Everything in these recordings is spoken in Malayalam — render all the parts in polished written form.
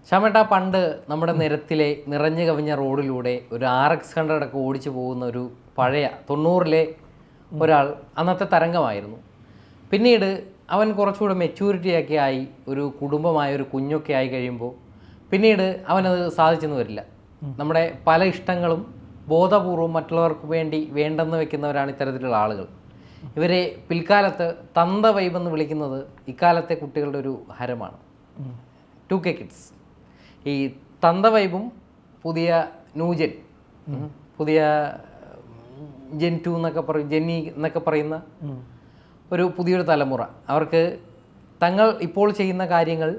ശ്യാമേട്ടാ, പണ്ട് നമ്മുടെ നിരത്തിലെ നിറഞ്ഞു കവിഞ്ഞ റോഡിലൂടെ ഒരു RX-100 ഒക്കെ ഓടിച്ചു പോകുന്ന ഒരു പഴയ 90-ലെ ഒരാൾ അന്നത്തെ തരംഗമായിരുന്നു. പിന്നീട് അവൻ കുറച്ചുകൂടെ മെച്യൂരിറ്റിയൊക്കെ ആയി ഒരു കുടുംബമായ ഒരു കുഞ്ഞൊക്കെ ആയി കഴിയുമ്പോൾ പിന്നീട് അവനത് സാധിച്ചെന്ന് വരില്ല. നമ്മുടെ പല ഇഷ്ടങ്ങളും ബോധപൂർവം മറ്റുള്ളവർക്ക് വേണ്ടി വേണ്ടെന്ന് വെക്കുന്നവരാണ് ഇത്തരത്തിലുള്ള ആളുകൾ. ഇവരെ പിൽക്കാലത്ത് തന്ത വൈബെന്ന് വിളിക്കുന്നത് ഇക്കാലത്തെ കുട്ടികളുടെ ഒരു ഹരമാണ്. 2K kids. ഈ തന്ത വൈബും പുതിയ ന്യൂജൻ, പുതിയ ജെൻ 2 എന്നൊക്കെ പറയും, ജെന്നി എന്നൊക്കെ പറയുന്ന ഒരു പുതിയൊരു തലമുറ. അവർക്ക് തങ്ങൾ ഇപ്പോൾ ചെയ്യുന്ന കാര്യങ്ങൾ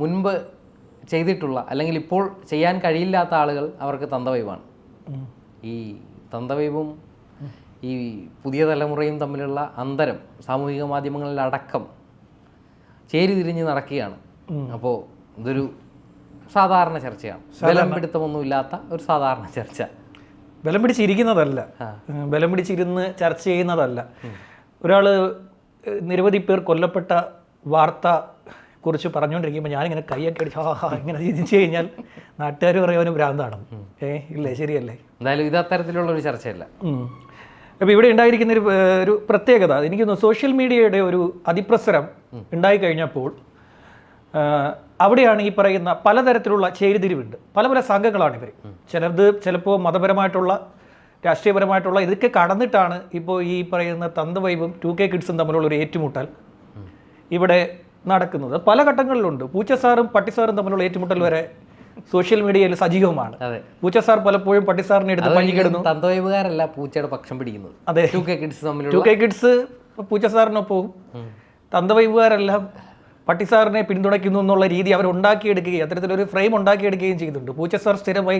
മുൻപ് ചെയ്തിട്ടുള്ള അല്ലെങ്കിൽ ഇപ്പോൾ ചെയ്യാൻ കഴിയില്ലാത്ത ആളുകൾ അവർക്ക് തന്തവൈബാണ്. ഈ തന്തവൈബും ഈ പുതിയ തലമുറയും തമ്മിലുള്ള അന്തരം സാമൂഹിക മാധ്യമങ്ങളിലടക്കം ചേരിതിരിഞ്ഞ് നടക്കുകയാണ്. അപ്പോൾ ഇതൊരു സാധാരണ ചർച്ചയാണ്, ബലം പിടുത്തമൊന്നുമില്ലാത്ത ഒരു സാധാരണ ചർച്ച. ബലം പിടിച്ചിരിക്കുന്നതല്ല, ബലം പിടിച്ചിരുന്ന് ചർച്ച ചെയ്യുന്നതല്ല. ഒരാൾ നിരവധി പേർ കൊല്ലപ്പെട്ട വാർത്ത കുറിച്ച് പറഞ്ഞുകൊണ്ടിരിക്കുമ്പോൾ ഞാനിങ്ങനെ കൈയൊക്കെ അടിച്ച് ഇങ്ങനെ ചിന്തിച്ചു കഴിഞ്ഞാൽ നാട്ടുകാർ പറയുവാനും ഭ്രാന്താണ്. ഇല്ലേ, ശരിയല്ലേ? എന്തായാലും ഇത് അത്തരത്തിലുള്ള ഒരു ചർച്ചയല്ല. അപ്പോൾ ഇവിടെ ഉണ്ടായിരിക്കുന്ന ഒരു പ്രത്യേകത, എനിക്ക് തോന്നുന്നു സോഷ്യൽ മീഡിയയുടെ ഒരു അതിപ്രസരം ഉണ്ടായിക്കഴിഞ്ഞപ്പോൾ അവിടെയാണ് ഈ പറയുന്ന പലതരത്തിലുള്ള ചേരിതിരിവുണ്ട്. പല പല സംഘങ്ങളാണ് ഇവർ. ചിലപ്പോൾ മതപരമായിട്ടുള്ള, രാഷ്ട്രീയപരമായിട്ടുള്ള ഇതൊക്കെ കടന്നിട്ടാണ് ഇപ്പോൾ ഈ പറയുന്ന തന്തവൈബും 2K കിഡ്സും തമ്മിലുള്ള ഒരു ഏറ്റുമുട്ടൽ ഇവിടെ നടക്കുന്നത്. പല ഘട്ടങ്ങളിലുണ്ട്. പൂച്ചസാറും പട്ടിസാറും തമ്മിലുള്ള ഏറ്റുമുട്ടൽ വരെ സോഷ്യൽ മീഡിയയിൽ സജീവമാണ്. പൂച്ചസാർ പലപ്പോഴും പട്ടിസാറിനെ എടുത്ത് പഞ്ഞിക്കിടുന്നു. തന്തവൈബുകാരല്ല പൂച്ചയുടെ പക്ഷം പിടിക്കുന്നത്. അതെ, 2K കിഡ്സ് പൂച്ചസാറിനൊപ്പവും തന്തവൈബുകാരെല്ലാം പട്ടിസാറിനെ പിന്തുണയ്ക്കുന്നു എന്നുള്ള രീതി അവർ ഉണ്ടാക്കിയെടുക്കുകയും അത്തരത്തിലൊരു ഫ്രെയിം ഉണ്ടാക്കിയെടുക്കുകയും ചെയ്യുന്നുണ്ട്. പൂച്ചസാർ സ്ഥിരമായി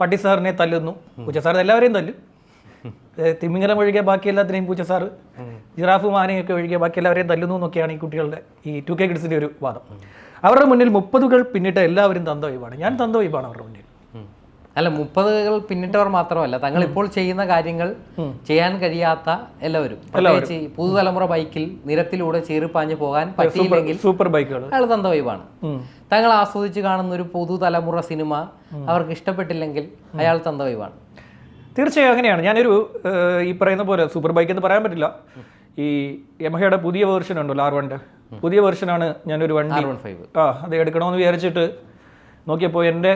പട്ടിസാറിനെ തല്ലുന്നു. പൂച്ചസാർ എല്ലാവരെയും തല്ലും. തിമിംഗലം ഒഴികെ ബാക്കി എല്ലാത്തിനെയും പൂച്ചസാറ്, ജിറാഫ് മാനയൊക്കെ ഒഴികെ ബാക്കി എല്ലാവരെയും തല്ലുന്നു എന്നൊക്കെയാണ് ഈ കുട്ടികളുടെ ഈ 2K കിഡ്സിൻ്റെ ഒരു വാദം. അവരുടെ മുന്നിൽ 30കൾ പിന്നിട്ട് എല്ലാവരും തന്തവൈബാണ്. ഞാൻ തന്തവൈബാണ് അവരുടെ മുന്നിൽ. അല്ല, 30കൾ പിന്നിട്ടവർ മാത്രമല്ല, തങ്ങൾ ഇപ്പോൾ ചെയ്യുന്ന കാര്യങ്ങൾ ചെയ്യാൻ കഴിയാത്ത എല്ലാവരും, പ്രത്യേകിച്ച് പുതുതലമുറ ബൈക്കിൽ നിരത്തിലൂടെ ചീറിപ്പാഞ്ഞ് പോകാൻ പറ്റിയില്ലെങ്കിൽ സൂപ്പർ ബൈക്കുകൾ, അയാൾ തന്തവൈബാണ്. തങ്ങൾ ആസ്വദിച്ച് കാണുന്ന ഒരു പുതുതലമുറ സിനിമ അവർക്ക് ഇഷ്ടപ്പെട്ടില്ലെങ്കിൽ അയാൾ തന്തവൈബാണ്. തീർച്ചയായും അങ്ങനെയാണ്. ഞാനൊരു ഈ പറയുന്ന പോലെ സൂപ്പർ ബൈക്ക് എന്ന് പറയാൻ പറ്റില്ല, ഈ യമഹയുടെ പുതിയ വേർഷൻ ഉണ്ടല്ലോ, R1 പുതിയ വേർഷനാണ്. ഞാനൊരു വണ്ടി അത് എടുക്കണമെന്ന് വിചാരിച്ചിട്ട് നോക്കിയപ്പോൾ എൻ്റെ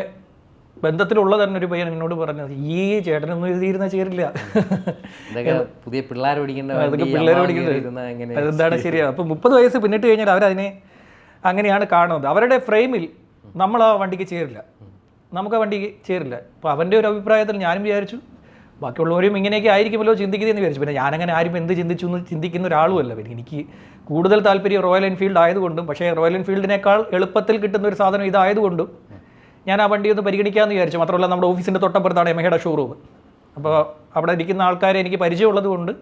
ബന്ധത്തിലുള്ള തന്നെ ഒരു പയ്യൻ എന്നോട് പറഞ്ഞത്, ഈ ചേട്ടനൊന്നും എഴുതിയിരുന്ന ചേരില്ല, പുതിയ പിള്ളേർ അതെന്താണ് ശരിയാ. അപ്പം 30 വയസ്സ് പിന്നിട്ട് കഴിഞ്ഞാൽ അവരതിനെ അങ്ങനെയാണ് കാണുന്നത്. അവരുടെ ഫ്രെയിമിൽ നമ്മൾ ആ വണ്ടിക്ക് ചേരില്ല, നമുക്ക് ആ വണ്ടിക്ക് ചേരില്ല. അപ്പോൾ അവൻ്റെ ഒരു അഭിപ്രായത്തിൽ ഞാനും വിചാരിച്ചു ബാക്കിയുള്ളവരും ഇങ്ങനെയൊക്കെ ആയിരിക്കുമല്ലോ ചിന്തിക്കുന്നതെന്ന് വിചാരിച്ചു. പിന്നെ ഞാനങ്ങനെ ആരും എന്ത് ചിന്തിച്ചു എന്ന് ചിന്തിക്കുന്ന ഒരാളുമല്ല. പിന്നെ എനിക്ക് കൂടുതൽ താല്പര്യം റോയൽ എൻഫീൽഡ് ആയതുകൊണ്ടും, പക്ഷേ റോയൽ എൻഫീൽഡിനേക്കാൾ എളുപ്പത്തിൽ കിട്ടുന്ന ഒരു സാധനം ഇതായതുകൊണ്ടും ഞാൻ ആ വണ്ടി ഒന്ന് പരിഗണിക്കാമെന്ന് വിചാരിച്ചു. മാത്രമല്ല നമ്മുടെ ഓഫീസിൻ്റെ തൊട്ടപ്പുറത്താണ് യമഹയുടെ ഷോറൂം. അപ്പോൾ അവിടെ ഇരിക്കുന്ന ആൾക്കാരെ എനിക്ക് പരിചയമുള്ളത് കൊണ്ട്,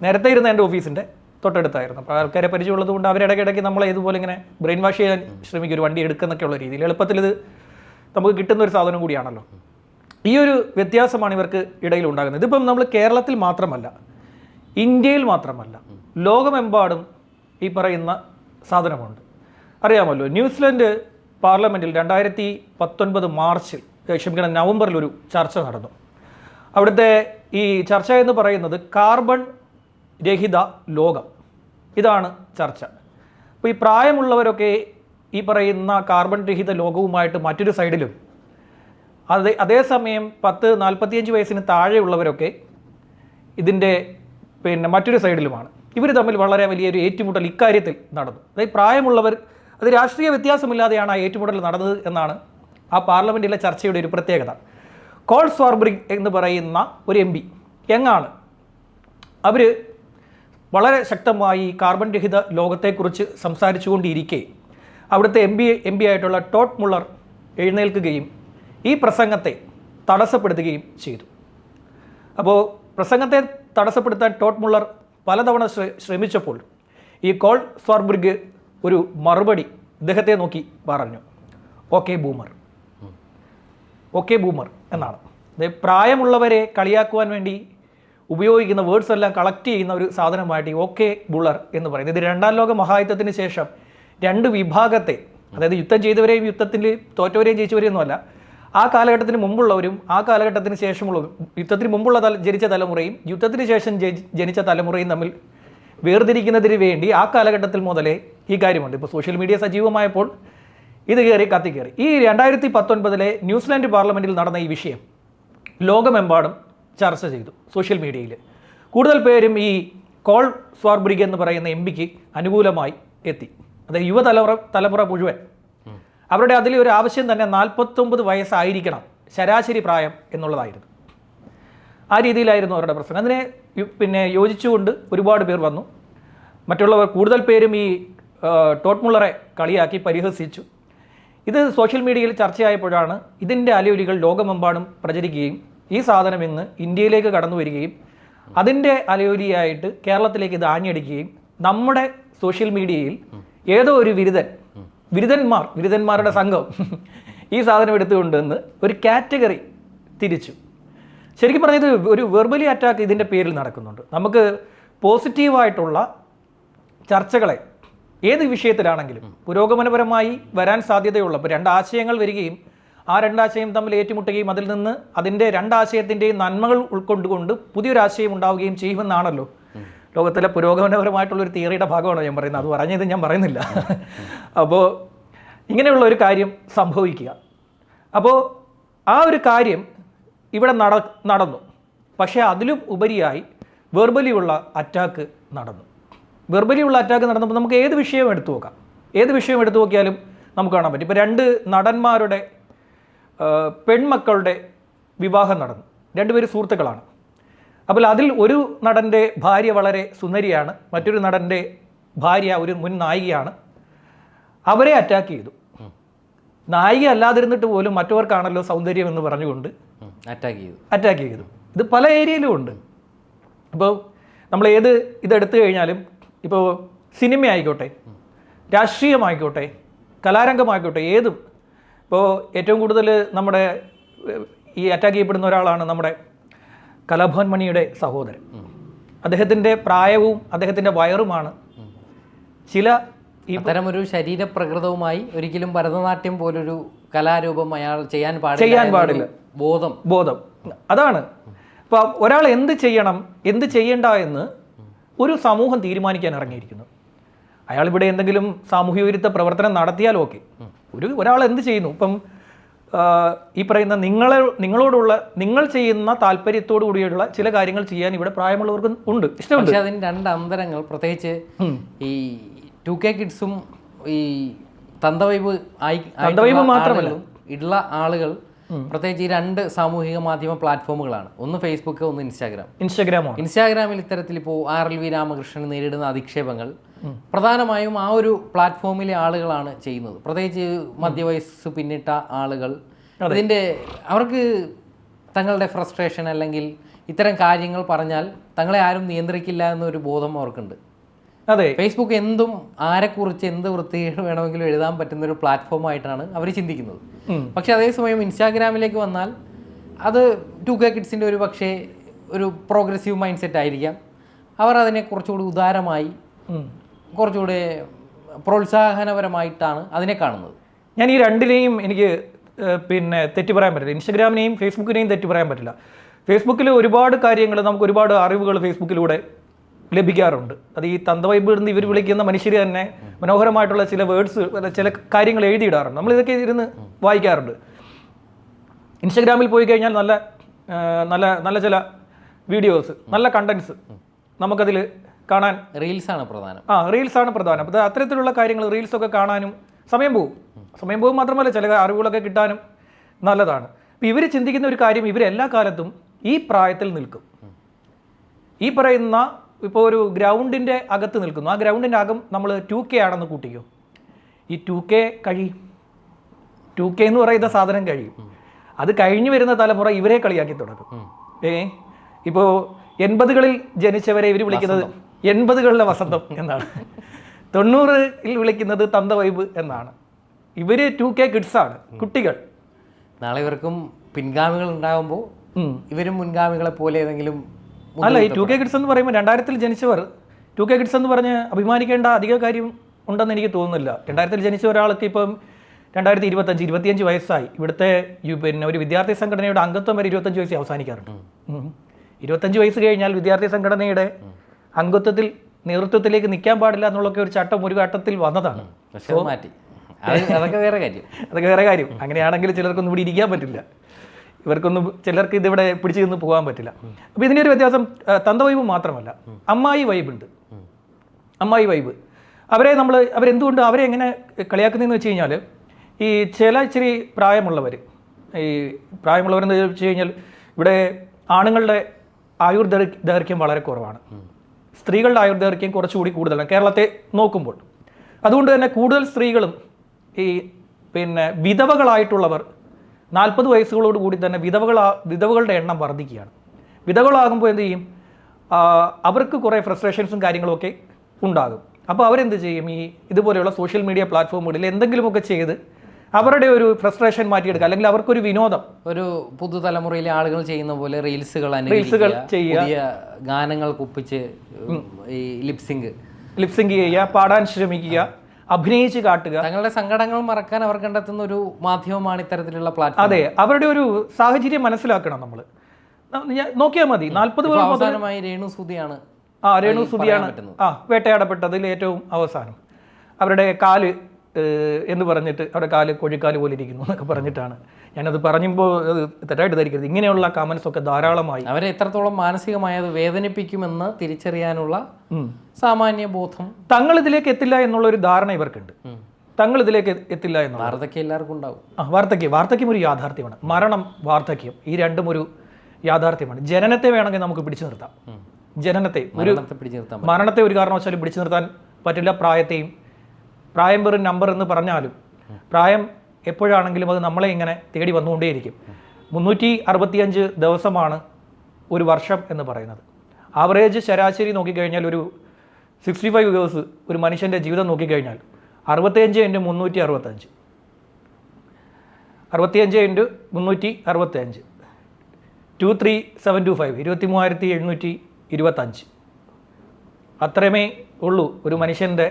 നേരത്തെ ഇരുന്ന എൻ്റെ ഓഫീസിൻ്റെ തൊട്ടടുത്തായിരുന്നു. അപ്പോൾ ആൾക്കാരെ പരിചയമുള്ളത് കൊണ്ട് അവരിടയ്ക്കിടയ്ക്ക് നമ്മളെ ഇതുപോലെ ഇങ്ങനെ ബ്രെയിൻ വാഷ് ചെയ്യാൻ ശ്രമിക്കും, ഒരു വണ്ടി എടുക്കുന്നൊക്കെയുള്ള രീതിയിൽ. എളുപ്പത്തിൽ ഇത് നമുക്ക് കിട്ടുന്ന ഒരു സാധനം കൂടിയാണല്ലോ. ഈ ഒരു വ്യത്യാസമാണ് ഇവർക്ക് ഇടയിൽ ഉണ്ടാകുന്നത്. ഇതിപ്പം നമ്മൾ കേരളത്തിൽ മാത്രമല്ല, ഇന്ത്യയിൽ മാത്രമല്ല, ലോകമെമ്പാടും ഈ പറയുന്ന സാധനമുണ്ട്. അറിയാമല്ലോ, ന്യൂസിലൻഡ് പാർലമെൻറ്റിൽ 2019 നവംബറിൽ ഒരു ചർച്ച നടന്നു. അവിടുത്തെ ഈ ചർച്ച എന്ന് പറയുന്നത് കാർബൺ രഹിത ലോകം, ഇതാണ് ചർച്ച. അപ്പോൾ ഈ പ്രായമുള്ളവരൊക്കെ ഈ പറയുന്ന കാർബൺ രഹിത ലോകവുമായിട്ട് മറ്റൊരു സൈഡിലും, അതേസമയം 10-45 വയസ്സിന് താഴെയുള്ളവരൊക്കെ ഇതിൻ്റെ മറ്റൊരു സൈഡിലുമാണ്. ഇവർ തമ്മിൽ വളരെ വലിയൊരു ഏറ്റുമുട്ടൽ ഇക്കാര്യത്തിൽ നടന്നു. അതായത് പ്രായമുള്ളവർ, അത് രാഷ്ട്രീയ വ്യത്യാസമില്ലാതെയാണ് ആ ഏറ്റുമുട്ടൽ നടന്നത് എന്നാണ് ആ പാർലമെൻറ്റിലെ ചർച്ചയുടെ ഒരു പ്രത്യേകത. കോൾ സ്വാർബ്രിഗ് എന്ന് പറയുന്ന ഒരു MP, യങ്ങാണ്. അവർ വളരെ ശക്തമായി കാർബൺ രഹിത ലോകത്തെക്കുറിച്ച് സംസാരിച്ചുകൊണ്ടിരിക്കെ അവിടുത്തെ MP ആയിട്ടുള്ള ടോഡ് മുള്ളർ എഴുന്നേൽക്കുകയും ഈ പ്രസംഗത്തെ തടസ്സപ്പെടുത്തുകയും ചെയ്തു. അപ്പോൾ പ്രസംഗത്തെ തടസ്സപ്പെടുത്താൻ ടോഡ് മുള്ളർ പലതവണ ശ്രമിച്ചപ്പോൾ ഈ കോൾ സ്വാർബ്രിഗ് ഒരു മറുപടി ഇദ്ദേഹത്തെ നോക്കി പറഞ്ഞു, ഓക്കെ ബൂമർ എന്നാണ്. അതായത് പ്രായമുള്ളവരെ കളിയാക്കുവാൻ വേണ്ടി ഉപയോഗിക്കുന്ന വേർഡ്സ് എല്ലാം കളക്ട് ചെയ്യുന്ന ഒരു സാധനമായിട്ട് ഈ ഓക്കെ ബുള്ളർ എന്ന് പറയുന്നത്. ഇത് 2ാം ലോക മഹായുദ്ധത്തിന് ശേഷം 2 വിഭാഗത്തെ അതായത് യുദ്ധം ചെയ്തവരെയും യുദ്ധത്തിൽ തോറ്റവരെയും ജയിച്ചവരെയും ഒന്നുമല്ല, ആ കാലഘട്ടത്തിന് മുമ്പുള്ളവരും ആ കാലഘട്ടത്തിന് ശേഷമുള്ളവരും, യുദ്ധത്തിന് മുമ്പുള്ള ജനിച്ച തലമുറയും യുദ്ധത്തിന് ശേഷം ജനിച്ച തലമുറയും തമ്മിൽ വേർതിരിക്കുന്നതിന് വേണ്ടി ആ കാലഘട്ടത്തിൽ മുതലേ ഈ കാര്യമുണ്ട്. ഇപ്പോൾ സോഷ്യൽ മീഡിയ സജീവമായപ്പോൾ ഇത് കത്തിക്കയറി. ഈ 2019 ന്യൂസിലാൻഡ് പാർലമെൻറ്റിൽ നടന്ന ഈ വിഷയം ലോകമെമ്പാടും ചർച്ച ചെയ്തു സോഷ്യൽ മീഡിയയിൽ. കൂടുതൽ പേരും ഈ കോൾ സ്വാർബ്രിഗ് എന്ന് പറയുന്ന എംപിക്ക് അനുകൂലമായി എത്തി. അതായത് യുവതലമുറ മുഴുവൻ അവരുടെ അതിലൊരു ആവശ്യം തന്നെ 49 വയസ്സായിരിക്കണം ശരാശരി പ്രായം എന്നുള്ളതായിരുന്നു. ആ രീതിയിലായിരുന്നു അവരുടെ പ്രശ്നം. അതിനെ യോജിച്ചുകൊണ്ട് ഒരുപാട് പേർ വന്നു. മറ്റുള്ളവർ കൂടുതൽ പേരും ഈ ടോട്ട് മുള്ളറെ കളിയാക്കി പരിഹസിച്ചു. ഇത് സോഷ്യൽ മീഡിയയിൽ ചർച്ചയായപ്പോഴാണ് ഇതിൻ്റെ അലയൊലികൾ ലോകമെമ്പാടും പ്രചരിക്കുകയും ഈ സാധനം ഇന്ന് ഇന്ത്യയിലേക്ക് കടന്നു വരികയും അതിൻ്റെ അലയൊലിയായിട്ട് കേരളത്തിലേക്ക് ഇത് ആഞ്ഞടിക്കുകയും നമ്മുടെ സോഷ്യൽ മീഡിയയിൽ ഏതോ ഒരു വിരുദ്ധന്മാരുടെ സംഘം ഈ സാധനം എടുത്തുകൊണ്ടുവന്ന് ഒരു കാറ്റഗറി തിരിച്ചു. ശരിക്കും പറഞ്ഞത് ഒരു വെർബലി അറ്റാക്ക് ഇതിൻ്റെ പേരിൽ നടക്കുന്നുണ്ട്. നമുക്ക് പോസിറ്റീവായിട്ടുള്ള ചർച്ചകളെ ഏത് വിഷയത്തിലാണെങ്കിലും പുരോഗമനപരമായി വരാൻ സാധ്യതയുള്ള ഇപ്പോൾ 2 ആശയങ്ങൾ വരികയും ആ 2 ആശയം തമ്മിൽ ഏറ്റുമുട്ടുകയും അതിൽ നിന്ന് അതിൻ്റെ 2 ആശയത്തിൻ്റെയും നന്മകൾ ഉൾക്കൊണ്ടുകൊണ്ട് പുതിയൊരാശയം ഉണ്ടാവുകയും ചെയ്യുമെന്നാണല്ലോ ലോകത്തിലെ പുരോഗമനപരമായിട്ടുള്ളൊരു തിയറിയുടെ ഭാഗമാണ് ഞാൻ പറയുന്നത്. അത് പറഞ്ഞത് ഞാൻ പറയുന്നില്ല. അപ്പോൾ ഇങ്ങനെയുള്ള ഒരു കാര്യം സംഭവിക്കുക. അപ്പോൾ ആ ഒരു കാര്യം ഇവിടെ നടന്നു. പക്ഷേ അതിലും ഉപരിയായി വെർബലിയുള്ള അറ്റാക്ക് നടന്നു. വെർബലിയുള്ള അറ്റാക്ക് നടന്നപ്പോൾ നമുക്ക് ഏത് വിഷയം എടുത്തു നോക്കാം. ഏത് വിഷയം എടുത്തു നോക്കിയാലും നമുക്ക് കാണാൻ പറ്റും. ഇപ്പോൾ 2 നടന്മാരുടെ പെൺമക്കളുടെ വിവാഹം നടന്നു. 2 പേര് സുഹൃത്തുക്കളാണ്. അപ്പോൾ അതിൽ ഒരു നടൻ്റെ ഭാര്യ വളരെ സുന്ദരിയാണ്, മറ്റൊരു നടൻ്റെ ഭാര്യ ഒരു മുൻ നായികയാണ്. അവരെ അറ്റാക്ക് ചെയ്തു. നായിക അല്ലാതിരുന്നിട്ട് പോലും മറ്റവർക്കാണല്ലോ സൗന്ദര്യം എന്ന് പറഞ്ഞുകൊണ്ട് അറ്റാക്ക് ചെയ്തു. ഇത് പല ഏരിയയിലും ഉണ്ട്. ഇപ്പോൾ നമ്മൾ ഇതെടുത്തു കഴിഞ്ഞാലും ഇപ്പോൾ സിനിമ ആയിക്കോട്ടെ, രാഷ്ട്രീയമായിക്കോട്ടെ, കലാരംഗമായിക്കോട്ടെ, ഏതും. ഇപ്പോൾ ഏറ്റവും കൂടുതൽ നമ്മുടെ ഈ അറ്റാക്ക് ചെയ്യപ്പെടുന്ന ഒരാളാണ് നമ്മുടെ കലാഭവൻ മണിയുടെ സഹോദരൻ. അദ്ദേഹത്തിൻ്റെ പ്രായവും അദ്ദേഹത്തിൻ്റെ വയറുമാണ് ചില ഇത്തരമൊരു ശരീരപ്രകൃതവുമായി ഒരിക്കലും ഭരതനാട്യം പോലൊരു കലാരൂപം അയാൾ ചെയ്യാൻ പാടില്ല. ബോധം അതാണ്. അപ്പോൾ ഒരാൾ എന്ത് ചെയ്യണം എന്ത് ചെയ്യണ്ട എന്ന് ഒരു സമൂഹം തീരുമാനിക്കാൻ ഇറങ്ങിയിരിക്കുന്നു. അയാളിവിടെ എന്തെങ്കിലും സാമൂഹ്യ വിരുദ്ധ പ്രവർത്തനം നടത്തിയാൽ ഓക്കെ. ഒരാൾ എന്ത് ചെയ്യുന്നു, ഇപ്പം ഈ പറയുന്ന നിങ്ങളോടുള്ള നിങ്ങൾ ചെയ്യുന്ന താല്പര്യത്തോടു കൂടിയുള്ള ചില കാര്യങ്ങൾ ചെയ്യാൻ ഇവിടെ പ്രായമുള്ളവർക്ക് ഉണ്ട്, ഇഷ്ടമുണ്ട്. പക്ഷെ അതിന് 2 അന്തരങ്ങൾ, പ്രത്യേകിച്ച് ഈ 2K കിഡ്സും ഈ തന്തവൈബ് മാത്രമല്ല ഉള്ള ആളുകൾ, പ്രത്യേകിച്ച് ഈ 2 സാമൂഹിക മാധ്യമ പ്ലാറ്റ്ഫോമുകളാണ്. ഒന്ന് ഫേസ്ബുക്ക്, ഒന്ന് ഇൻസ്റ്റാഗ്രാമിൽ ഇത്തരത്തിൽ ഇപ്പോൾ RLV രാമകൃഷ്ണൻ നേരിടുന്ന അധിക്ഷേപങ്ങൾ പ്രധാനമായും ആ ഒരു പ്ലാറ്റ്ഫോമിലെ ആളുകളാണ് ചെയ്യുന്നത്. പ്രത്യേകിച്ച് മധ്യവയസ്സ് പിന്നിട്ട ആളുകൾ അവർക്ക് തങ്ങളുടെ ഫ്രസ്ട്രേഷൻ അല്ലെങ്കിൽ ഇത്തരം കാര്യങ്ങൾ പറഞ്ഞാൽ തങ്ങളെ ആരും നിയന്ത്രിക്കില്ല എന്നൊരു ബോധം അവർക്കുണ്ട്. അതെ, ഫേസ്ബുക്ക് എന്തും ആരെക്കുറിച്ച് എന്ത് വൃത്തികേട് വേണമെങ്കിലും എഴുതാൻ പറ്റുന്ന ഒരു പ്ലാറ്റ്ഫോമായിട്ടാണ് അവർ ചിന്തിക്കുന്നത്. പക്ഷെ അതേസമയം ഇൻസ്റ്റാഗ്രാമിലേക്ക് വന്നാൽ അത് 2K കിഡ്സിൻ്റെ ഒരു പ്രോഗ്രസീവ് മൈൻഡ് സെറ്റ് ആയിരിക്കാം. അവർ അതിനെ കുറച്ചുകൂടി ഉദാരമായി കുറച്ചുകൂടി പ്രോത്സാഹനപരമായിട്ടാണ് അതിനെ കാണുന്നത്. ഞാൻ ഈ 2നെയും എനിക്ക് തെറ്റ് പറയാൻ പറ്റില്ല. ഇൻസ്റ്റാഗ്രാമിനെയും ഫേസ്ബുക്കിനെയും തെറ്റ് പറയാൻ പറ്റില്ല. ഫേസ്ബുക്കിൽ ഒരുപാട് കാര്യങ്ങൾ, നമുക്ക് ഒരുപാട് അറിവുകൾ ഫേസ്ബുക്കിലൂടെ ലഭിക്കാറുണ്ട്. അത് ഈ തന്തവൈബ് എന്ന് ഇവർ വിളിക്കുന്ന മനുഷ്യർ തന്നെ മനോഹരമായിട്ടുള്ള ചില വേർഡ്സ്, ചില കാര്യങ്ങൾ എഴുതിയിടാറുണ്ട്. നമ്മളിതൊക്കെ ഇരുന്ന് വായിക്കാറുണ്ട്. ഇൻസ്റ്റാഗ്രാമിൽ പോയി കഴിഞ്ഞാൽ നല്ല നല്ല നല്ല ചില വീഡിയോസ്, നല്ല കണ്ടൻസ് നമുക്കതിൽ കാണാൻ. റീൽസാണ് പ്രധാനം. റീൽസാണ് പ്രധാനം. അപ്പോൾ അത്തരത്തിലുള്ള കാര്യങ്ങൾ റീൽസൊക്കെ കാണാനും സമയം പോകും മാത്രമല്ല ചില അറിവുകളൊക്കെ കിട്ടാനും നല്ലതാണ്. അപ്പോൾ ഇവർ ചിന്തിക്കുന്ന ഒരു കാര്യം, ഇവരെല്ലാ കാലത്തും ഈ പ്രായത്തിൽ നിൽക്കും. ഈ പറയുന്ന ഇപ്പോൾ ഒരു ഗ്രൗണ്ടിൻ്റെ അകത്ത് നിൽക്കുന്നു. ആ ഗ്രൗണ്ടിൻ്റെ അകം നമ്മൾ 2K ആണെന്ന് കൂട്ടിക്കോ. ഈ 2K കഴിയും. 2K എന്ന് പറയുന്ന സാധനം കഴിയും. അത് കഴിഞ്ഞു വരുന്ന തലമുറ ഇവരെ കളിയാക്കി തുടങ്ങും. ഇപ്പോൾ 80കളിൽ ജനിച്ചവരെ ഇവർ വിളിക്കുന്നത് 80കളിലെ വസന്തം എന്നാണ്. 90ൽ വിളിക്കുന്നത് തന്തവൈബ് എന്നാണ്. ഇവർ 2K കിഡ്സാണ്, കുട്ടികൾ. നാളെ ഇവർക്കും പിൻഗാമികൾ ഉണ്ടാകുമ്പോൾ ഇവരും മുൻഗാമികളെ പോലെ ഏതെങ്കിലും അല്ല. ഈ 2K കിഡ്സ് എന്ന് പറയുമ്പോൾ 2000-ൽ ജനിച്ചവർ 2K കിഡ്സ് എന്ന് പറഞ്ഞ് അഭിമാനിക്കേണ്ട അധിക കാര്യം ഉണ്ടെന്ന് എനിക്ക് തോന്നുന്നില്ല. 2000-ൽ ജനിച്ച ഒരാൾക്ക് ഇപ്പം 2025 വയസ്സായി. ഇവിടുത്തെ പിന്നെ ഒരു വിദ്യാർത്ഥി സംഘടനയുടെ അംഗത്വം വരെ 25 വയസ്സിൽ അവസാനിക്കാറുണ്ട്. 25 വയസ്സ് കഴിഞ്ഞാൽ വിദ്യാർത്ഥി സംഘടനയുടെ അംഗത്വത്തിൽ നേതൃത്വത്തിലേക്ക് നിൽക്കാൻ പാടില്ല എന്നുള്ളൊക്കെ ഒരു ചട്ടം ഒരു ഘട്ടത്തിൽ വന്നതാണ്. മാറ്റി അതൊക്കെ വേറെ കാര്യം. അങ്ങനെയാണെങ്കിൽ ചിലർക്കൊന്നും ഇവിടെ ഇരിക്കാൻ പറ്റില്ല, ചിലർക്ക് ഇതിവിടെ പിടിച്ചു നിന്ന് പോകാൻ പറ്റില്ല. അപ്പോൾ ഇതിൻ്റെ ഒരു വ്യത്യാസം തന്ത വൈബ് മാത്രമല്ല, അമ്മായി വൈബ് ഉണ്ട്. അമ്മായി വൈബ് അവരെന്തുകൊണ്ട് അവരെ എങ്ങനെ കളിയാക്കുന്നതെന്ന് വെച്ച് കഴിഞ്ഞാൽ, ഈ ഇച്ചിരി പ്രായമുള്ളവരെന്ന് വെച്ച് കഴിഞ്ഞാൽ ഇവിടെ ആണുങ്ങളുടെ ദൈർഘ്യം വളരെ കുറവാണ്, സ്ത്രീകളുടെ ദൈർഘ്യം കുറച്ചുകൂടി കൂടുതലാണ് കേരളത്തെ നോക്കുമ്പോൾ. അതുകൊണ്ട് തന്നെ കൂടുതൽ സ്ത്രീകളും ഈ പിന്നെ വിധവകളായിട്ടുള്ളവർ 40 വയസ്സുകളോട് കൂടി തന്നെ വിധവകളുടെ എണ്ണം വർദ്ധിക്കുകയാണ്. വിധവകളാകുമ്പോൾ എന്ത് ചെയ്യും, അവർക്ക് കുറേ ഫ്രസ്ട്രേഷൻസും കാര്യങ്ങളുമൊക്കെ ഉണ്ടാകും. അപ്പോൾ അവരെന്ത് ചെയ്യും, ഈ ഇതുപോലെയുള്ള സോഷ്യൽ മീഡിയ പ്ലാറ്റ്ഫോമുകളിൽ എന്തെങ്കിലുമൊക്കെ ചെയ്ത് അവരുടെ ഒരു ഫ്രസ്ട്രേഷൻ മാറ്റിയെടുക്കുക, അല്ലെങ്കിൽ അവർക്കൊരു വിനോദം, ഒരു പുതുതലമുറയിലെ ആളുകൾ ചെയ്യുന്ന പോലെ റീൽസുകൾ ചെയ്യുക, ഗാനങ്ങൾ കുപ്പിച്ച് ഈ ലിപ്സിങ്ക് ചെയ്യുക, പാടാൻ ശ്രമിക്കുക, അഭിനയിച്ച് കാട്ടുക. തങ്ങളുടെ സങ്കടങ്ങൾ മറക്കാൻ അവർ കണ്ടെത്തുന്ന ഒരു മാധ്യമമാണ് ഇത്തരത്തിലുള്ള പ്ലാറ്റ്ഫോം. അതെ, അവരുടെ ഒരു സാഹചര്യം മനസ്സിലാക്കണം നമ്മൾ. നോക്കിയാൽ മതി. 40 അവസാനമായി രേണു സുധിയാണ് വേട്ടയാടപ്പെട്ടതിൽ ഏറ്റവും അവസാനം. അവരുടെ കാല് എന്ന് പറഞ്ഞിട്ട് അവരുടെ കാല് കോഴിക്കാല് പോലെ ഇരിക്കുന്നു എന്നൊക്കെ പറഞ്ഞിട്ടാണ്. ഞാനത് പറയുമ്പോൾ തെറ്റായിട്ട് ധരിക്കരുത്. ഇങ്ങനെയുള്ള കമന്റ്സ് ഒക്കെ ധാരാളമായി അവരെ എത്രത്തോളം മാനസികമായി അത് വേദനിപ്പിക്കുമെന്ന് തിരിച്ചറിയാനുള്ള സാമാന്യ ബോധം, തങ്ങൾ ഇതിലേക്ക് എത്തില്ല എന്നുള്ളൊരു ധാരണ ഇവർക്കുണ്ട്. തങ്ങൾ ഇതിലേക്ക് എത്തില്ല എന്നുള്ള വാർദ്ധക്യം എല്ലാവർക്കും ഉണ്ടാവും. വാർദ്ധക്യം ഒരു യാഥാർത്ഥ്യമാണ്. മരണം, വാർദ്ധക്യം ഈ രണ്ടും ഒരു യാഥാർത്ഥ്യമാണ്. ജനനത്തെ വേണമെങ്കിൽ നമുക്ക് പിടിച്ചു നിർത്താം. മരണത്തെ ഒരു കാരണവശാലും പിടിച്ചു നിർത്താൻ പറ്റില്ല. പ്രായം വെറും നമ്പർ എന്ന് പറഞ്ഞാലും പ്രായം എപ്പോഴാണെങ്കിലും അത് നമ്മളെ ഇങ്ങനെ തേടി വന്നുകൊണ്ടേയിരിക്കും. 365 ദിവസമാണ് ഒരു വർഷം എന്ന് പറയുന്നത്. ആവറേജ് ശരാശരി നോക്കിക്കഴിഞ്ഞാൽ ഒരു 65 ഇയേഴ്സ് ഒരു മനുഷ്യൻ്റെ ജീവിതം നോക്കിക്കഴിഞ്ഞാൽ 65 × 365 23725 23725 അത്രയുമേ ഉള്ളൂ ഒരു മനുഷ്യൻ്റെ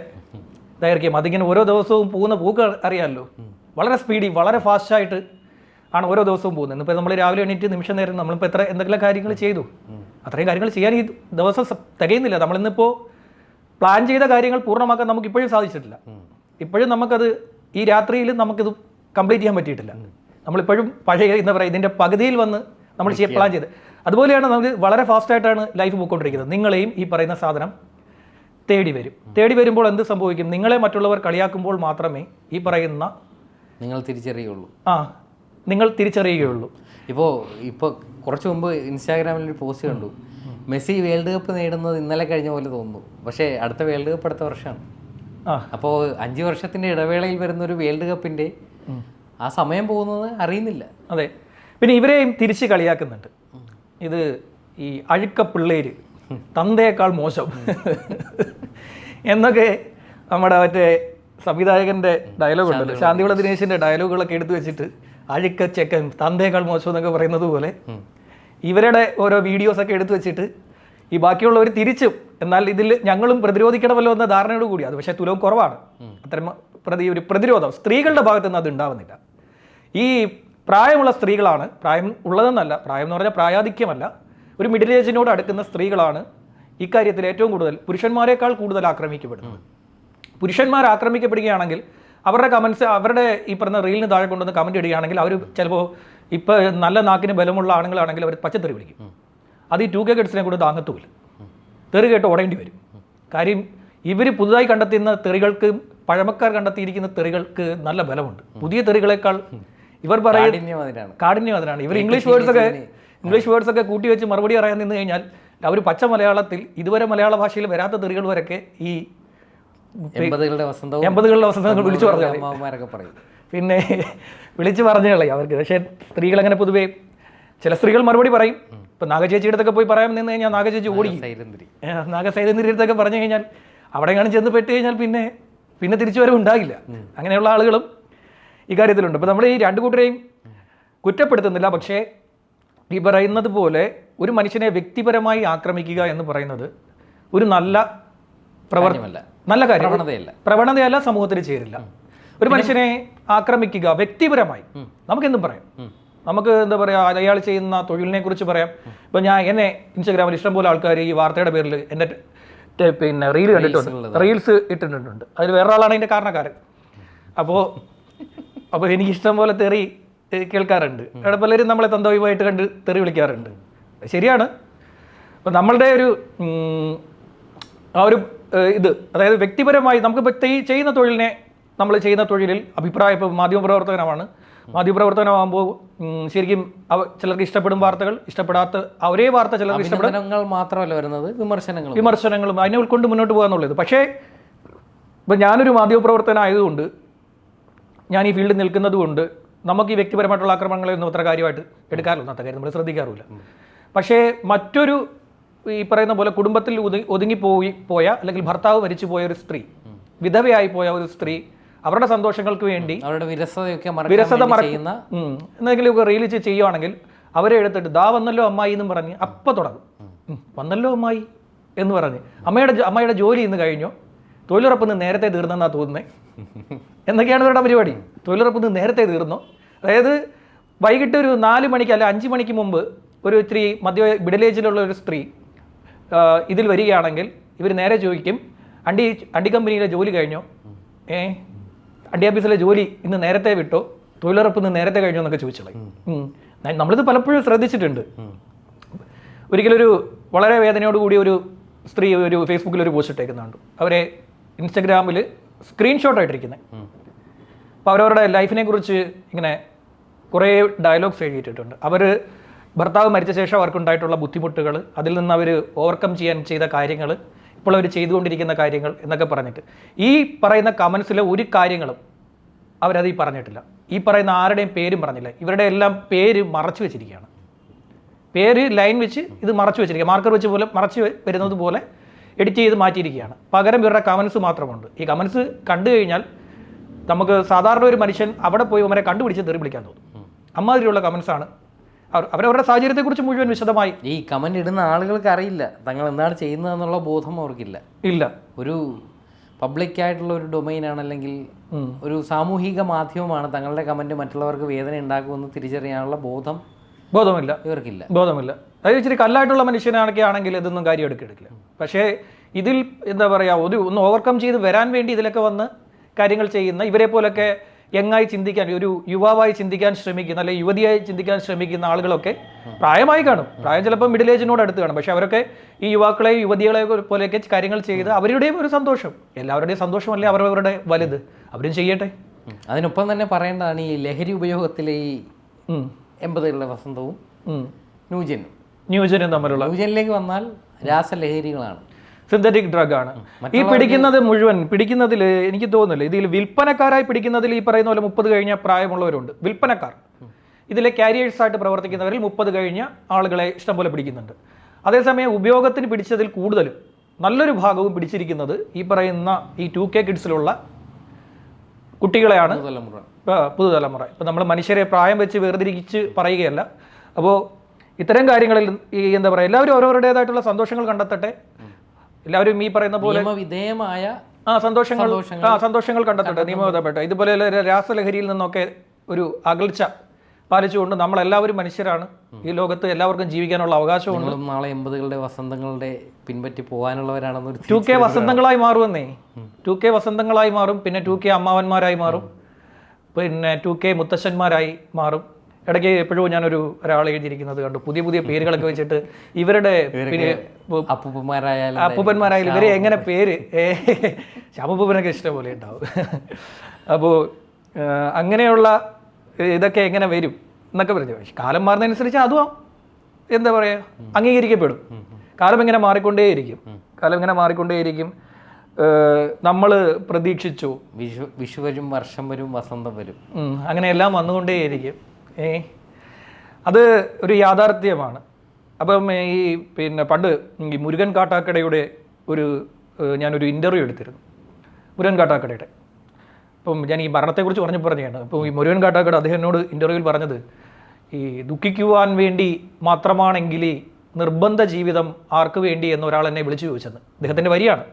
ദൈർഘ്യം. അതിങ്ങനെ ഓരോ ദിവസവും പോകുന്ന പോക്ക് അറിയാമല്ലോ. വളരെ സ്പീഡി, വളരെ ഫാസ്റ്റായിട്ട് ആണ് ഓരോ ദിവസവും പോകുന്നത്. ഇന്നിപ്പോൾ നമ്മൾ രാവിലെ എണീറ്റ് നിമിഷം നേരം നമ്മളിപ്പോൾ എന്തെങ്കിലും കാര്യങ്ങൾ ചെയ്തു, അത്രയും കാര്യങ്ങൾ ചെയ്യാൻ ഈ ദിവസം തികയുന്നില്ല. നമ്മളിന്നിപ്പോൾ പ്ലാൻ ചെയ്ത കാര്യങ്ങൾ പൂർണ്ണമാക്കാൻ നമുക്കിപ്പോഴും സാധിച്ചിട്ടില്ല. ഇപ്പോഴും നമുക്കത് ഈ രാത്രിയിൽ നമുക്കിത് കംപ്ലീറ്റ് ചെയ്യാൻ പറ്റിയിട്ടില്ല. നമ്മളിപ്പോഴും പഴയ എന്താ പറയുക ഇതിൻ്റെ പകുതിയിൽ വന്ന് നമ്മൾ പ്ലാൻ ചെയ്ത്. അതുപോലെയാണ് നമുക്ക് വളരെ ഫാസ്റ്റായിട്ടാണ് ലൈഫ് പോയിക്കൊണ്ടിരിക്കുന്നത്. നിങ്ങളെയും ഈ പറയുന്ന സാധനം തേടി വരുമ്പോൾ എന്ത് സംഭവിക്കും, നിങ്ങളെ മറ്റുള്ളവർ കളിയാക്കുമ്പോൾ മാത്രമേ ഈ പറയുന്ന നിങ്ങൾ തിരിച്ചറിയുകയുള്ളൂ. ഇപ്പോൾ കുറച്ച് മുമ്പ് ഇൻസ്റ്റാഗ്രാമിലൊരു പോസ്റ്റ് കണ്ടു, മെസ്സി വേൾഡ് കപ്പ് നേടുന്നത് ഇന്നലെ കഴിഞ്ഞ പോലെ തോന്നുന്നു, പക്ഷേ അടുത്ത വേൾഡ് കപ്പ് അടുത്ത വർഷമാണ്. അപ്പോൾ 5 വർഷത്തിൻ്റെ ഇടവേളയിൽ വരുന്ന ഒരു വേൾഡ് കപ്പിൻ്റെ ആ സമയം പോകുന്നത് അറിയുന്നില്ല. അതെ, പിന്നെ ഇവരെയും തിരിച്ച് കളിയാക്കുന്നുണ്ട്. ഇത് ഈ അഴുക്ക പിള്ളേര്, തന്തയേക്കാൾ മോശം എന്നൊക്കെ നമ്മുടെ മറ്റേ സംവിധായകൻ്റെ ഡയലോഗ് ഉണ്ടല്ലോ, ശാന്തിവിള ദിനേശിൻ്റെ ഡയലോഗുകളൊക്കെ എടുത്തു വെച്ചിട്ട് അഴുക്ക ചെക്കൻ തന്തയേക്കാൾ മോശം എന്നൊക്കെ പറയുന്നത് പോലെ ഇവരുടെ ഓരോ വീഡിയോസൊക്കെ എടുത്തു വെച്ചിട്ട് ഈ ബാക്കിയുള്ളവർ തിരിച്ചും, എന്നാൽ ഇതിൽ ഞങ്ങളും പ്രതിരോധിക്കണമല്ലോ എന്ന ധാരണയോട് കൂടി. അത് പക്ഷേ തുലവും കുറവാണ്. അത്തരം ഒരു പ്രതിരോധം സ്ത്രീകളുടെ ഭാഗത്തു നിന്ന് അത് ഉണ്ടാവുന്നില്ല. ഈ പ്രായമുള്ള സ്ത്രീകളാണ്, പ്രായം ഉള്ളതെന്നല്ല, പ്രായം എന്ന് പറഞ്ഞാൽ പ്രായാധിക്യമല്ല, ഒരു മിഡിൽ ഏജിനോട് അടുക്കുന്ന സ്ത്രീകളാണ് ഇക്കാര്യത്തിൽ ഏറ്റവും കൂടുതൽ പുരുഷന്മാരെക്കാൾ കൂടുതൽ ആക്രമിക്കപ്പെടുന്നത്. പുരുഷന്മാർ ആക്രമിക്കപ്പെടുകയാണെങ്കിൽ അവരുടെ കമൻസ്, അവരുടെ ഈ പറഞ്ഞ റീലിന് താഴെ കൊണ്ടുവന്ന് കമൻറ്റ് ഇടുകയാണെങ്കിൽ അവർ ചിലപ്പോൾ ഇപ്പോൾ നല്ല നാക്കിന് ബലമുള്ള ആണുങ്ങളാണെങ്കിൽ അവർ പച്ചത്തെറി വിളിക്കും. അത് ഈ 2K കിഡ്സിനെ കൊണ്ട് താങ്ങത്തുമില്ല. തെറി കേട്ട് ഓടേണ്ടി വരും. കാര്യം ഇവർ പുതുതായി കണ്ടെത്തുന്ന തെറികൾക്ക്, പഴമക്കാർ കണ്ടെത്തിയിരിക്കുന്ന തെറികൾക്ക് നല്ല ബലമുണ്ട്. പുതിയ തെറികളെക്കാൾ ഇവർ പറയുന്നത് കാഠിന്യം അതിനാണ്. ഇവർ ഇംഗ്ലീഷ് വേർഡ്സ് ഒക്കെ കൂട്ടി വെച്ച് മറുപടി പറയാൻ നിന്ന് കഴിഞ്ഞാൽ അവർ പച്ച മലയാളത്തിൽ ഇതുവരെ മലയാള ഭാഷയിൽ വരാത്ത തെറികൾ വരെയൊക്കെ ഈ 80കളുടെ വസന്തങ്ങൾ വിളിച്ചു പറഞ്ഞു, പിന്നെ വിളിച്ചു പറഞ്ഞു കളയും അവർക്ക്. പക്ഷേ സ്ത്രീകളങ്ങനെ പൊതുവേ ചില സ്ത്രീകൾ മറുപടി പറയും. ഇപ്പം നാഗചേച്ചിയുടെ അടുത്തൊക്കെ പോയി പറയാൻ നിന്ന് കഴിഞ്ഞാൽ നാഗചേച്ചി ഓടി, നാഗസൈതന്തിരി അടുത്തൊക്കെ പറഞ്ഞു കഴിഞ്ഞാൽ അവിടെ കാണും ചെന്ന് പെട്ട് കഴിഞ്ഞാൽ പിന്നെ തിരിച്ചു വരവ് ഉണ്ടാകില്ല. അങ്ങനെയുള്ള ആളുകളും ഇക്കാര്യത്തിലുണ്ട്. അപ്പോൾ നമ്മൾ ഈ രണ്ടു കൂട്ടരെയും കുറ്റപ്പെടുത്തുന്നില്ല. പക്ഷേ ഈ പറയുന്നത് പോലെ ഒരു മനുഷ്യനെ വ്യക്തിപരമായി ആക്രമിക്കുക എന്ന് പറയുന്നത് ഒരു നല്ല നല്ല കാര്യം, പ്രവണതയല്ല, സമൂഹത്തിൽ ചേരില്ല. ഒരു മനുഷ്യനെ ആക്രമിക്കുക വ്യക്തിപരമായി നമുക്കെന്തും പറയാം. നമുക്ക് എന്താ പറയുക, അയാൾ ചെയ്യുന്ന തൊഴിലിനെ കുറിച്ച് പറയാം. ഇപ്പം എന്നെ ഇൻസ്റ്റാഗ്രാമിൽ ഇഷ്ടംപോലെ ആൾക്കാർ ഈ വാർത്തയുടെ പേരിൽ എൻ്റെ പിന്നെ റീൽസ് ഇട്ടിട്ടുണ്ട്. അതിൽ വേറൊരാളാണ് അതിൻ്റെ കാരണക്കാരൻ. അപ്പോൾ എനിക്ക് ഇഷ്ടം പോലെ തെറി കേൾക്കാറുണ്ട്. അവിടെ പലരും നമ്മളെ തന്തവയുമായിട്ട് കണ്ട് തെറി വിളിക്കാറുണ്ട്. ശരിയാണ്. അപ്പം നമ്മളുടെ ഒരു ആ ഒരു ഇത്, അതായത് വ്യക്തിപരമായി നമുക്കിപ്പോൾ ചെയ്യുന്ന തൊഴിലിനെ, നമ്മൾ ചെയ്യുന്ന തൊഴിലിൽ അഭിപ്രായം, ഇപ്പോൾ മാധ്യമപ്രവർത്തനമാണ്. മാധ്യമപ്രവർത്തനമാകുമ്പോൾ ശരിക്കും ചിലർക്ക് ഇഷ്ടപ്പെടും വാർത്തകൾ, ഇഷ്ടപ്പെടാത്ത ഒരേ വാർത്ത ചിലർക്ക് ഇഷ്ടപ്പെടും. മാത്രമല്ല വരുന്നത് വിമർശനങ്ങളും അതിനെ ഉൾക്കൊണ്ട് മുന്നോട്ട് പോകാന്നുള്ളത്. പക്ഷേ ഇപ്പം ഞാനൊരു മാധ്യമപ്രവർത്തനമായതുകൊണ്ട്, ഞാൻ ഈ ഫീൽഡിൽ നിൽക്കുന്നത് കൊണ്ട് നമുക്ക് ഈ വ്യക്തിപരമായിട്ടുള്ള ആക്രമണങ്ങളെയൊന്നും അത്ര കാര്യമായിട്ട് എടുക്കാറില്ല, അത്ര കാര്യം നമ്മൾ ശ്രദ്ധിക്കാറില്ല. പക്ഷേ മറ്റൊരു ഈ പറയുന്ന പോലെ കുടുംബത്തിൽ ഒതുങ്ങിപ്പോയ അല്ലെങ്കിൽ ഭർത്താവ് മരിച്ചു പോയ ഒരു സ്ത്രീ, വിധവയായി പോയ ഒരു സ്ത്രീ, അവരുടെ സന്തോഷങ്ങൾക്ക് വേണ്ടി അവരുടെ വിരസത എന്തെങ്കിലുമൊക്കെ റീലിച്ച് ചെയ്യുവാണെങ്കിൽ അവരെ എടുത്തിട്ട് ദാ വന്നല്ലോ അമ്മായി എന്നും പറഞ്ഞ് അപ്പം തുടങ്ങും. വന്നല്ലോ അമ്മായി എന്ന് പറഞ്ഞ് അമ്മയുടെ ജോലി ഇന്ന് കഴിഞ്ഞോ, തൊഴിലുറപ്പ് നിന്ന് നേരത്തെ തീർന്നെന്നാണ് തോന്നുന്നത് എന്നൊക്കെയാണ് ഇവരുടെ പരിപാടി. തൊഴിലുറപ്പ് നിന്ന് നേരത്തെ തീർന്നു, അതായത് വൈകിട്ട് ഒരു 4 മണിക്ക് അല്ല 5 മണിക്ക് മുമ്പ് ഒരു സ്ത്രീ മിഡിൽ ഏജിലുള്ള ഒരു സ്ത്രീ ഇതിൽ വരികയാണെങ്കിൽ ഇവർ നേരെ ചോദിക്കും, അണ്ടി കമ്പനിയിലെ ജോലി കഴിഞ്ഞോ, അണ്ടി ഓഫീസിലെ ജോലി ഇന്ന് നേരത്തെ വിട്ടോ, തൊഴിലുറപ്പ് നിന്ന് നേരത്തെ കഴിഞ്ഞോ എന്നൊക്കെ ചോദിച്ചോളൂ. നമ്മളിത് പലപ്പോഴും ശ്രദ്ധിച്ചിട്ടുണ്ട്. ഒരിക്കലൊരു വളരെ വേദനയോടുകൂടി ഒരു സ്ത്രീ ഒരു ഫേസ്ബുക്കിൽ ഒരു പോസ്റ്റ് ഇട്ടേക്കുന്നുണ്ട്. അവരെ ഇൻസ്റ്റഗ്രാമിൽ സ്ക്രീൻഷോട്ട് ആയിട്ടിരിക്കുന്നത്. അപ്പോൾ അവരവരുടെ ലൈഫിനെ കുറിച്ച് ഇങ്ങനെ കുറേ ഡയലോഗ്സ് എഴുതിയിട്ടുണ്ട്. അവർ ഭർത്താവ് മരിച്ച ശേഷം അവർക്കുണ്ടായിട്ടുള്ള ബുദ്ധിമുട്ടുകൾ, അതിൽ നിന്ന് അവർ ഓവർകം ചെയ്യാൻ ചെയ്ത കാര്യങ്ങൾ, ഇപ്പോൾ അവർ ചെയ്തുകൊണ്ടിരിക്കുന്ന കാര്യങ്ങൾ എന്നൊക്കെ പറഞ്ഞിട്ട് ഈ പറയുന്ന കമൻസിലെ ഒരു കാര്യങ്ങളും അവരത് പറഞ്ഞിട്ടില്ല. ഈ പറയുന്ന ആരുടെയും പേരും പറഞ്ഞില്ല. ഇവരുടെ എല്ലാം പേര് മറച്ചു വെച്ചിരിക്കുകയാണ്. പേര് ലൈൻ വെച്ച് ഇത് മറച്ചു വെച്ചിരിക്കുക, മാർക്കർ വെച്ച് പോലെ മറച്ചു വരുന്നത് പോലെ എഡിറ്റ് ചെയ്ത് മാറ്റിയിരിക്കുകയാണ്. പകരം ഇവരുടെ കമൻസ് മാത്രമുണ്ട്. ഈ കമൻസ് കണ്ടു കഴിഞ്ഞാൽ നമുക്ക് സാധാരണ ഒരു മനുഷ്യൻ അവിടെ പോയി അവരെ കണ്ടുപിടിച്ച് തെറി വിളിക്കാൻ തോന്നും. അമ്മാതിരിയുള്ള കമൻസാണ്. അവരവരുടെ സാഹചര്യത്തെക്കുറിച്ച് മുഴുവൻ വിശദമായി ഈ കമന്റ് ഇടുന്ന ആളുകൾക്ക് അറിയില്ല തങ്ങൾ എന്താണ് ചെയ്യുന്നതെന്നുള്ള ബോധം അവർക്കില്ല. ഒരു പബ്ലിക്കായിട്ടുള്ള ഒരു ഡൊമൈനാണ്, അല്ലെങ്കിൽ ഒരു സാമൂഹിക മാധ്യമമാണ്. തങ്ങളുടെ കമന്റ് മറ്റുള്ളവർക്ക് വേദന ഉണ്ടാക്കുമെന്ന് തിരിച്ചറിയാനുള്ള ബോധമില്ല ഇവർക്കില്ല. അതായത് ഇച്ചിരി കല്ലായിട്ടുള്ള മനുഷ്യനാണെങ്കിൽ ഇതൊന്നും കാര്യം എടുക്കില്ല. പക്ഷേ ഇതിൽ എന്താ പറയുക, ഒന്ന് ഓവർകം ചെയ്ത് വരാൻ വേണ്ടി ഇതിലൊക്കെ വന്ന് കാര്യങ്ങൾ ചെയ്യുന്ന ഇവരെ പോലൊക്കെ യങ്ങായി ചിന്തിക്കാൻ, ഒരു യുവാവായി ചിന്തിക്കാൻ ശ്രമിക്കുന്ന, അല്ലെങ്കിൽ യുവതിയായി ചിന്തിക്കാൻ ശ്രമിക്കുന്ന ആളുകളൊക്കെ പ്രായമായി കാണും. പ്രായം ചിലപ്പോൾ മിഡിൽ ഏജിനോട് അടുത്ത് കാണും. പക്ഷെ അവരൊക്കെ ഈ യുവാക്കളെയും യുവതികളെ പോലെയൊക്കെ കാര്യങ്ങൾ ചെയ്ത് അവരുടെയും ഒരു സന്തോഷം, എല്ലാവരുടെയും സന്തോഷമല്ലേ അവരവരുടെ വലുത്, അവരും ചെയ്യട്ടെ. അതിനൊപ്പം തന്നെ പറയേണ്ടതാണ് ഈ ലഹരി ഉപയോഗത്തിലെ ഈ 80കളുടെ വസന്തവും ന്യൂജനും തമ്മിലുള്ള. ന്യൂജനിലേക്ക് വന്നാൽ രാസലഹരികളാണ്, സിന്തറ്റിക് ഡ്രഗ് ആണ് ഈ പിടിക്കുന്നത് മുഴുവൻ. പിടിക്കുന്നതിൽ എനിക്ക് തോന്നുന്നില്ല, ഇതിൽ വിൽപ്പനക്കാരായി പിടിക്കുന്നതിൽ ഈ പറയുന്ന പോലെ 30 കഴിഞ്ഞ പ്രായമുള്ളവരുണ്ട്. വിൽപ്പനക്കാർ, ഇതിലെ ക്യാരിയേഴ്സായിട്ട് പ്രവർത്തിക്കുന്നവരിൽ 30 കഴിഞ്ഞ ആളുകളെ ഇഷ്ടംപോലെ പിടിക്കുന്നുണ്ട്. അതേസമയം ഉപയോഗത്തിന് പിടിച്ചതിൽ കൂടുതലും നല്ലൊരു ഭാഗവും പിടിച്ചിരിക്കുന്നത് ഈ പറയുന്ന ഈ 2K കിഡ്സിലുള്ള കുട്ടികളെയാണ്, പുതുതലമുറ. ഇപ്പം നമ്മൾ മനുഷ്യരെ പ്രായം വെച്ച് വേർതിരിച്ച് പറയുകയല്ല. അപ്പോൾ ഇത്തരം കാര്യങ്ങളിൽ ഈ എന്താ പറയുക, എല്ലാവരും ഓരോരുടേതായിട്ടുള്ള സന്തോഷങ്ങൾ കണ്ടെത്തട്ടെ. എല്ലാവരും ഈ പറയുന്ന പോലെ വിധേയമായ സന്തോഷങ്ങൾ കണ്ടെത്തട്ടെ, നിയമവിധപ്പെട്ട. ഇതുപോലെ രാസലഹരിയിൽ നിന്നൊക്കെ ഒരു അകൽച്ച പാലിച്ചുകൊണ്ട് നമ്മളെല്ലാവരും മനുഷ്യരാണ്. ഈ ലോകത്ത് എല്ലാവർക്കും ജീവിക്കാനുള്ള അവകാശമുണ്ട്. നാളെ 80കളുടെ വസന്തങ്ങളുടെ പിൻപറ്റി പോകാനുള്ളവരാണെന്ന് 2K വസന്തങ്ങളായി മാറുമെന്നേ. 2K വസന്തങ്ങളായി മാറും. പിന്നെ 2K അമ്മാവന്മാരായി മാറും. പിന്നെ 2K മുത്തശ്ശന്മാരായി മാറും. ഇടയ്ക്ക് എപ്പോഴും ഒരാൾ എഴുതിയിരിക്കുന്നത് കണ്ടു, പുതിയ പേരുകളൊക്കെ വെച്ചിട്ട് ഇവരുടെ അപ്പൂപ്പന്മാരായാലും ഇവരെ എങ്ങനെ പേര് ശാമപ്പൂപ്പനൊക്കെ ഇഷ്ടംപോലെ ഉണ്ടാവും. അപ്പോൾ അങ്ങനെയുള്ള ഇതൊക്കെ എങ്ങനെ വരും എന്നൊക്കെ പറഞ്ഞു. കാലം മാറുന്നതനുസരിച്ച് അതും എന്താ പറയുക, അംഗീകരിക്കപ്പെടും. കാലം ഇങ്ങനെ മാറിക്കൊണ്ടേയിരിക്കും. നമ്മൾ പ്രതീക്ഷിച്ചു വിഷു വരും, വർഷം വരും, വസന്തം വരും, അങ്ങനെയെല്ലാം വന്നുകൊണ്ടേയിരിക്കും. അത് ഒരു യാഥാർത്ഥ്യമാണ്. അപ്പം ഈ പിന്നെ പണ്ട് ഈ മുരുകൻ കാട്ടാക്കടയുടെ ഞാനൊരു ഇൻ്റർവ്യൂ എടുത്തിരുന്നു, മുരുകൻ കാട്ടാക്കടയുടെ. അപ്പം ഞാൻ ഈ മരണത്തെക്കുറിച്ച് പറഞ്ഞതാണ്. അപ്പോൾ ഈ മുരുകൻ കാട്ടാക്കട അദ്ദേഹം എന്നോട് ഇൻ്റർവ്യൂവിൽ പറഞ്ഞത്, ഈ ദുഃഖിക്കുവാൻ വേണ്ടി മാത്രമാണെങ്കിൽ നിർബന്ധ ജീവിതം ആർക്ക് വേണ്ടി എന്നൊരാൾ എന്നെ വിളിച്ചു ചോദിച്ചത്. അദ്ദേഹത്തിൻ്റെ വരിയാണ്.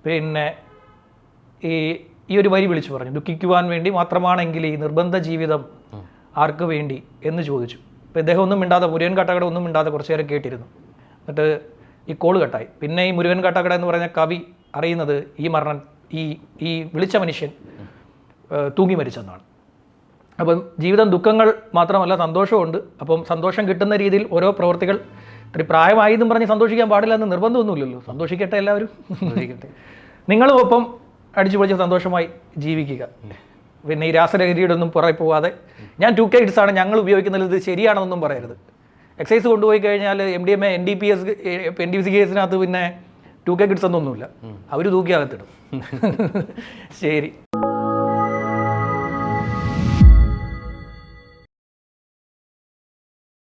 പിന്നെ ഈ ഒരു വരി വിളിച്ചു പറഞ്ഞു, ദുഃഖിക്കുവാൻ വേണ്ടി മാത്രമാണെങ്കിൽ ഈ നിർബന്ധ ജീവിതം ആർക്ക് വേണ്ടി എന്ന് ചോദിച്ചു. അപ്പോൾ ഇദ്ദേഹം ഒന്നും മിണ്ടാതെ, മുരുകൻ കാട്ടാക്കട ഒന്നും മിണ്ടാതെ കുറച്ച് നേരം കേട്ടിരുന്നു. എന്നിട്ട് ഈ കോള് കട്ടായി. പിന്നെ ഈ മുരുകൻ കാട്ടാക്കട എന്ന് പറഞ്ഞ കവി അറിയുന്നത് ഈ വിളിച്ച മനുഷ്യൻ തൂങ്ങി മരിച്ചെന്നാണ്. അപ്പം ജീവിതം ദുഃഖങ്ങൾ മാത്രമല്ല സന്തോഷമുണ്ട്. അപ്പം സന്തോഷം കിട്ടുന്ന രീതിയിൽ ഓരോ പ്രവർത്തികൾ, ഇത്തിരി പ്രായമായി എന്നും പറഞ്ഞ് സന്തോഷിക്കാൻ പാടില്ല എന്ന് നിർബന്ധമൊന്നുമില്ലല്ലോ. സന്തോഷിക്കട്ടെ എല്ലാവരും. നിങ്ങളും ഒപ്പം അടിച്ചു പൊളിച്ച് സന്തോഷമായി ജീവിക്കുക. പിന്നെ ഈ രാസലഹരിയുടെ ഒന്നും പുറകെ പോവാതെ, ഞാൻ 2K കിഡ്സ് ആണ്, ഞങ്ങൾ ഉപയോഗിക്കുന്നത് ഇത് ശരിയാണെന്നൊന്നും പറയരുത്. എക്സൈസ് കൊണ്ടുപോയി കഴിഞ്ഞാൽ MDMA NDPS NDPC കേസിനകത്ത് പിന്നെ 2K കിഡ്സ് ഒന്നുമില്ല, അവർ തൂക്കിയകത്തിടും. ശരി.